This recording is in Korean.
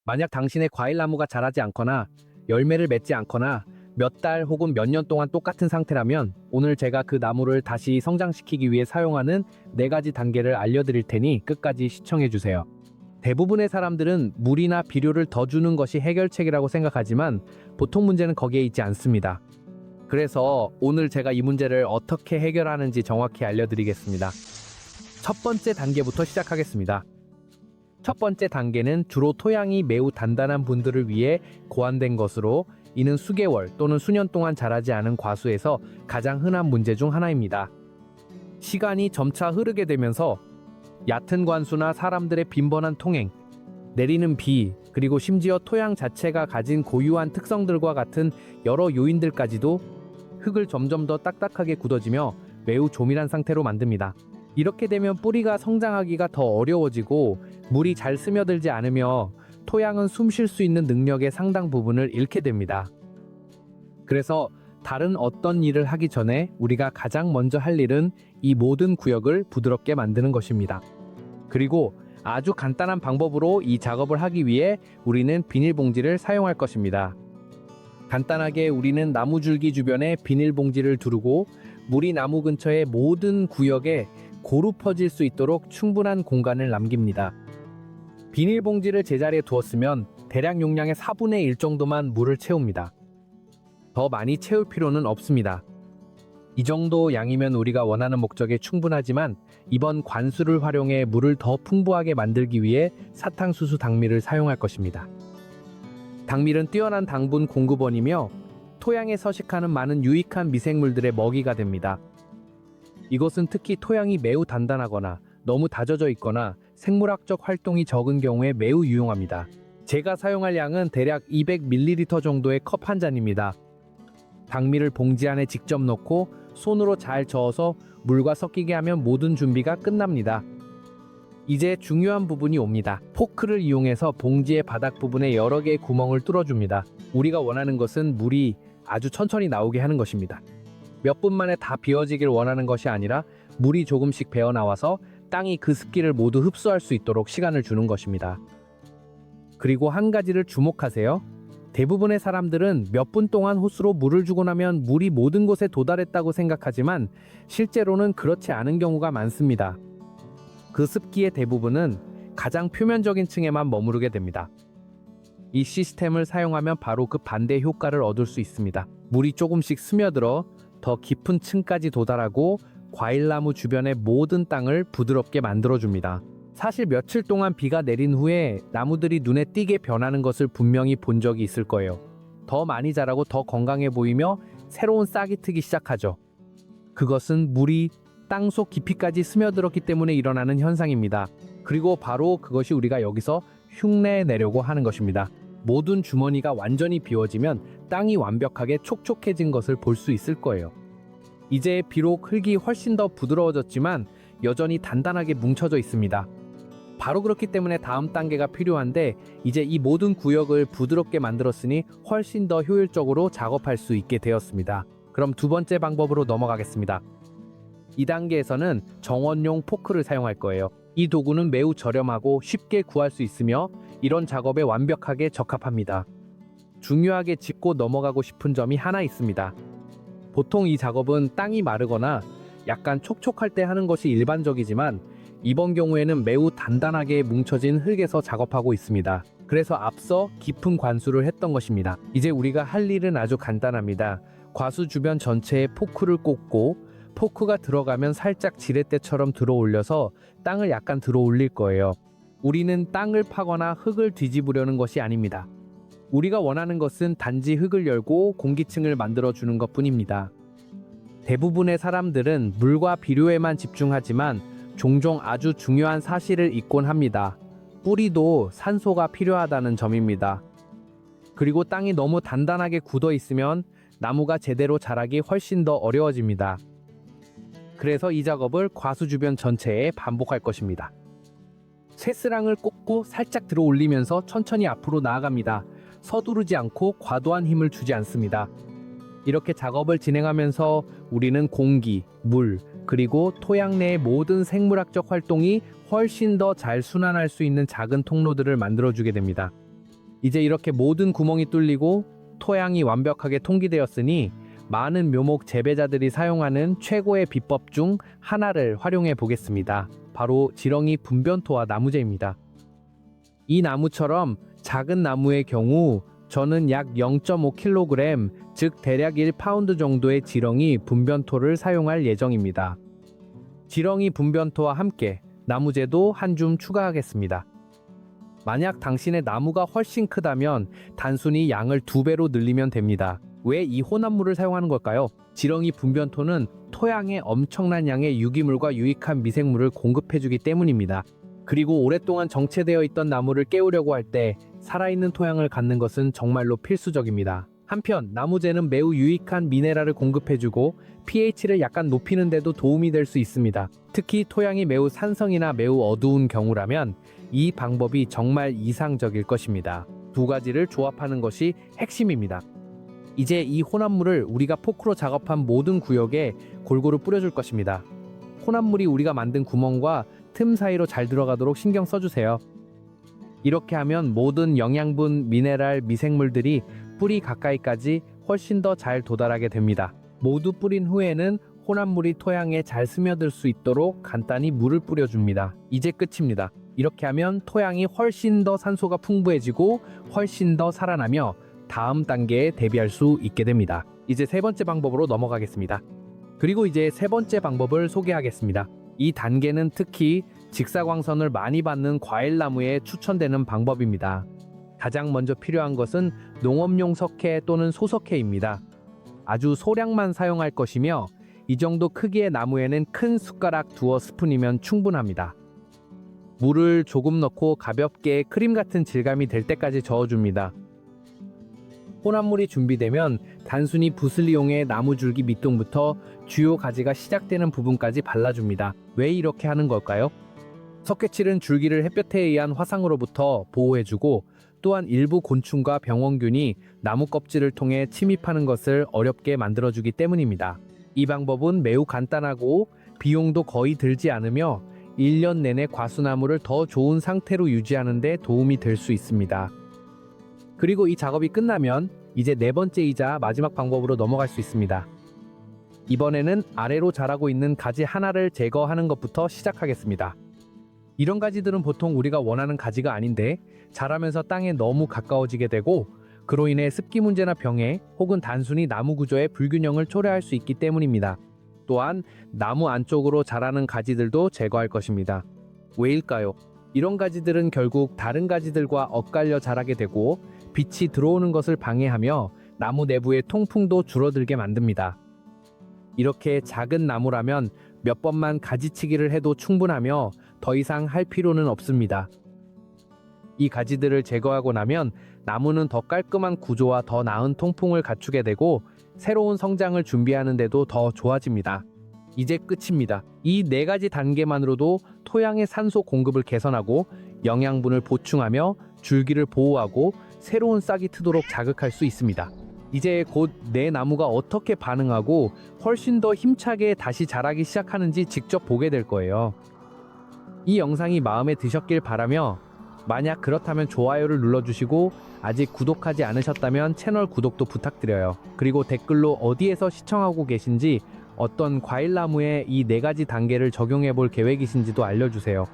만약 당신의 과일나무가 자라지 않거나 열매를 맺지 않거나 몇 달 혹은 몇 년 동안 똑같은 상태라면 오늘 제가 그 나무를 다시 성장시키기 위해 사용하는 4가지 단계를 알려드릴 테니 끝까지 시청해주세요. 대부분의 사람들은 물이나 비료를 더 주는 것이 해결책이라고 생각하지만 보통 문제는 거기에 있지 않습니다. 그래서 오늘 제가 이 문제를 어떻게 해결하는지 정확히 알려드리겠습니다. 첫 번째 단계부터 시작하겠습니다. 첫 번째 단계는 주로 토양이 매우 단단한 분들을 위해 고안된 것으로 이는 수개월 또는 수년 동안 자라지 않은 과수에서 가장 흔한 문제 중 하나입니다. 시간이 점차 흐르게 되면서 얕은 관수나 사람들의 빈번한 통행, 내리는 비, 그리고 심지어 토양 자체가 가진 고유한 특성들과 같은 여러 요인들까지도 흙을 점점 더 딱딱하게 굳어지며 매우 조밀한 상태로 만듭니다. 이렇게 되면 뿌리가 성장하기가 더 어려워지고 물이 잘 스며들지 않으며 토양은 숨 쉴 수 있는 능력의 상당 부분을 잃게 됩니다. 그래서 다른 어떤 일을 하기 전에 우리가 가장 먼저 할 일은 이 모든 구역을 부드럽게 만드는 것입니다. 그리고 아주 간단한 방법으로 이 작업을 하기 위해 우리는 비닐봉지를 사용할 것입니다. 간단하게 우리는 나무줄기 주변에 비닐봉지를 두르고 물이 나무 근처의 모든 구역에 고루 퍼질 수 있도록 충분한 공간을 남깁니다. 비닐봉지를 제자리에 두었으면 대략 용량의 4분의 1 정도만 물을 채웁니다. 더 많이 채울 필요는 없습니다. 이 정도 양이면 우리가 원하는 목적에 충분하지만 이번 관수를 활용해 물을 더 풍부하게 만들기 위해 사탕수수 당밀을 사용할 것입니다. 당밀은 뛰어난 당분 공급원이며 토양에 서식하는 많은 유익한 미생물들의 먹이가 됩니다. 이것은 특히 토양이 매우 단단하거나 너무 다져져 있거나 생물학적 활동이 적은 경우에 매우 유용합니다. 제가 사용할 양은 대략 200ml 정도의 컵 한 잔입니다. 당밀을 봉지 안에 직접 넣고 손으로 잘 저어서 물과 섞이게 하면 모든 준비가 끝납니다. 이제 중요한 부분이 옵니다. 포크를 이용해서 봉지의 바닥 부분에 여러 개의 구멍을 뚫어줍니다. 우리가 원하는 것은 물이 아주 천천히 나오게 하는 것입니다. 몇 분 만에 다 비워지길 원하는 것이 아니라 물이 조금씩 배어나와서 땅이 그 습기를 모두 흡수할 수 있도록 시간을 주는 것입니다. 그리고 한 가지를 주목하세요. 대부분의 사람들은 몇 분 동안 호스로 물을 주고 나면 물이 모든 곳에 도달했다고 생각하지만 실제로는 그렇지 않은 경우가 많습니다. 그 습기의 대부분은 가장 표면적인 층에만 머무르게 됩니다. 이 시스템을 사용하면 바로 그 반대 효과를 얻을 수 있습니다. 물이 조금씩 스며들어 더 깊은 층까지 도달하고 과일나무 주변의 모든 땅을 부드럽게 만들어줍니다. 사실 며칠 동안 비가 내린 후에 나무들이 눈에 띄게 변하는 것을 분명히 본 적이 있을 거예요. 더 많이 자라고 더 건강해 보이며 새로운 싹이 트기 시작하죠. 그것은 물이 땅속 깊이까지 스며들었기 때문에 일어나는 현상입니다. 그리고 바로 그것이 우리가 여기서 흉내내려고 하는 것입니다. 모든 주머니가 완전히 비워지면 땅이 완벽하게 촉촉해진 것을 볼 수 있을 거예요. 이제 비록 흙이 훨씬 더 부드러워졌지만 여전히 단단하게 뭉쳐져 있습니다. 바로 그렇기 때문에 다음 단계가 필요한데 이제 이 모든 구역을 부드럽게 만들었으니 훨씬 더 효율적으로 작업할 수 있게 되었습니다. 그럼 두 번째 방법으로 넘어가겠습니다. 이 단계에서는 정원용 포크를 사용할 거예요. 이 도구는 매우 저렴하고 쉽게 구할 수 있으며 이런 작업에 완벽하게 적합합니다. 중요하게 짚고 넘어가고 싶은 점이 하나 있습니다. 보통 이 작업은 땅이 마르거나 약간 촉촉할 때 하는 것이 일반적이지만 이번 경우에는 매우 단단하게 뭉쳐진 흙에서 작업하고 있습니다. 그래서 앞서 깊은 관수를 했던 것입니다. 이제 우리가 할 일은 아주 간단합니다. 과수 주변 전체에 포크를 꽂고 포크가 들어가면 살짝 지렛대처럼 들어올려서 땅을 약간 들어올릴 거예요. 우리는 땅을 파거나 흙을 뒤집으려는 것이 아닙니다. 우리가 원하는 것은 단지 흙을 열고 공기층을 만들어주는 것뿐입니다. 대부분의 사람들은 물과 비료에만 집중하지만 종종 아주 중요한 사실을 잊곤 합니다. 뿌리도 산소가 필요하다는 점입니다. 그리고 땅이 너무 단단하게 굳어 있으면 나무가 제대로 자라기 훨씬 더 어려워집니다. 그래서 이 작업을 과수 주변 전체에 반복할 것입니다. 쇠스랑을 꽂고 살짝 들어 올리면서 천천히 앞으로 나아갑니다. 서두르지 않고 과도한 힘을 주지 않습니다. 이렇게 작업을 진행하면서 우리는 공기, 물, 그리고 토양 내의 모든 생물학적 활동이 훨씬 더 잘 순환할 수 있는 작은 통로들을 만들어주게 됩니다. 이제 이렇게 모든 구멍이 뚫리고 토양이 완벽하게 통기되었으니 많은 묘목 재배자들이 사용하는 최고의 비법 중 하나를 활용해 보겠습니다. 바로 지렁이 분변토와 나무재입니다. 이 나무처럼 작은 나무의 경우 저는 약 0.5kg, 즉 대략 1파운드 정도의 지렁이 분변토를 사용할 예정입니다. 지렁이 분변토와 함께 나무재도 한 줌 추가하겠습니다. 만약 당신의 나무가 훨씬 크다면 단순히 양을 2배로 늘리면 됩니다. 왜 이 혼합물을 사용하는 걸까요? 지렁이 분변토는 토양에 엄청난 양의 유기물과 유익한 미생물을 공급해주기 때문입니다. 그리고 오랫동안 정체되어 있던 나무를 깨우려고 할 때 살아있는 토양을 갖는 것은 정말로 필수적입니다. 한편 나무재는 매우 유익한 미네랄을 공급해주고 pH를 약간 높이는 데도 도움이 될 수 있습니다. 특히 토양이 매우 산성이나 매우 어두운 경우라면 이 방법이 정말 이상적일 것입니다. 두 가지를 조합하는 것이 핵심입니다. 이제 이 혼합물을 우리가 포크로 작업한 모든 구역에 골고루 뿌려줄 것입니다. 혼합물이 우리가 만든 구멍과 틈 사이로 잘 들어가도록 신경 써주세요. 이렇게 하면 모든 영양분, 미네랄, 미생물들이 뿌리 가까이까지 훨씬 더 잘 도달하게 됩니다. 모두 뿌린 후에는 혼합물이 토양에 잘 스며들 수 있도록 간단히 물을 뿌려줍니다. 이제 끝입니다. 이렇게 하면 토양이 훨씬 더 산소가 풍부해지고 훨씬 더 살아나며 다음 단계에 대비할 수 있게 됩니다. 이제 세 번째 방법으로 넘어가겠습니다. 그리고 이제 세 번째 방법을 소개하겠습니다. 이 단계는 특히 직사광선을 많이 받는 과일나무에 추천되는 방법입니다. 가장 먼저 필요한 것은 농업용 석회 또는 소석회입니다. 아주 소량만 사용할 것이며 이 정도 크기의 나무에는 큰 숟가락 두어 스푼이면 충분합니다. 물을 조금 넣고 가볍게 크림 같은 질감이 될 때까지 저어줍니다. 혼합물이 준비되면 단순히 부슬리용의 나무줄기 밑동부터 주요 가지가 시작되는 부분까지 발라줍니다. 왜 이렇게 하는 걸까요? 석회칠은 줄기를 햇볕에 의한 화상으로부터 보호해주고 또한 일부 곤충과 병원균이 나무 껍질을 통해 침입하는 것을 어렵게 만들어주기 때문입니다. 이 방법은 매우 간단하고 비용도 거의 들지 않으며 1년 내내 과수나무를 더 좋은 상태로 유지하는 데 도움이 될 수 있습니다. 그리고 이 작업이 끝나면 이제 네 번째이자 마지막 방법으로 넘어갈 수 있습니다. 이번에는 아래로 자라고 있는 가지 하나를 제거하는 것부터 시작하겠습니다. 이런 가지들은 보통 우리가 원하는 가지가 아닌데 자라면서 땅에 너무 가까워지게 되고 그로 인해 습기 문제나 병해 혹은 단순히 나무 구조의 불균형을 초래할 수 있기 때문입니다. 또한 나무 안쪽으로 자라는 가지들도 제거할 것입니다. 왜일까요? 이런 가지들은 결국 다른 가지들과 엇갈려 자라게 되고 빛이 들어오는 것을 방해하며 나무 내부의 통풍도 줄어들게 만듭니다. 이렇게 작은 나무라면 몇 번만 가지치기를 해도 충분하며 더 이상 할 필요는 없습니다. 이 가지들을 제거하고 나면 나무는 더 깔끔한 구조와 더 나은 통풍을 갖추게 되고 새로운 성장을 준비하는 데도 더 좋아집니다. 이제 끝입니다. 이 네 가지 단계만으로도 토양의 산소 공급을 개선하고 영양분을 보충하며 줄기를 보호하고 새로운 싹이 트도록 자극할 수 있습니다. 이제 곧 내 나무가 어떻게 반응하고 훨씬 더 힘차게 다시 자라기 시작하는지 직접 보게 될 거예요. 이 영상이 마음에 드셨길 바라며 만약 그렇다면 좋아요를 눌러주시고 아직 구독하지 않으셨다면 채널 구독도 부탁드려요. 그리고 댓글로 어디에서 시청하고 계신지 어떤 과일나무에 이 네 가지 단계를 적용해 볼 계획이신지도 알려주세요.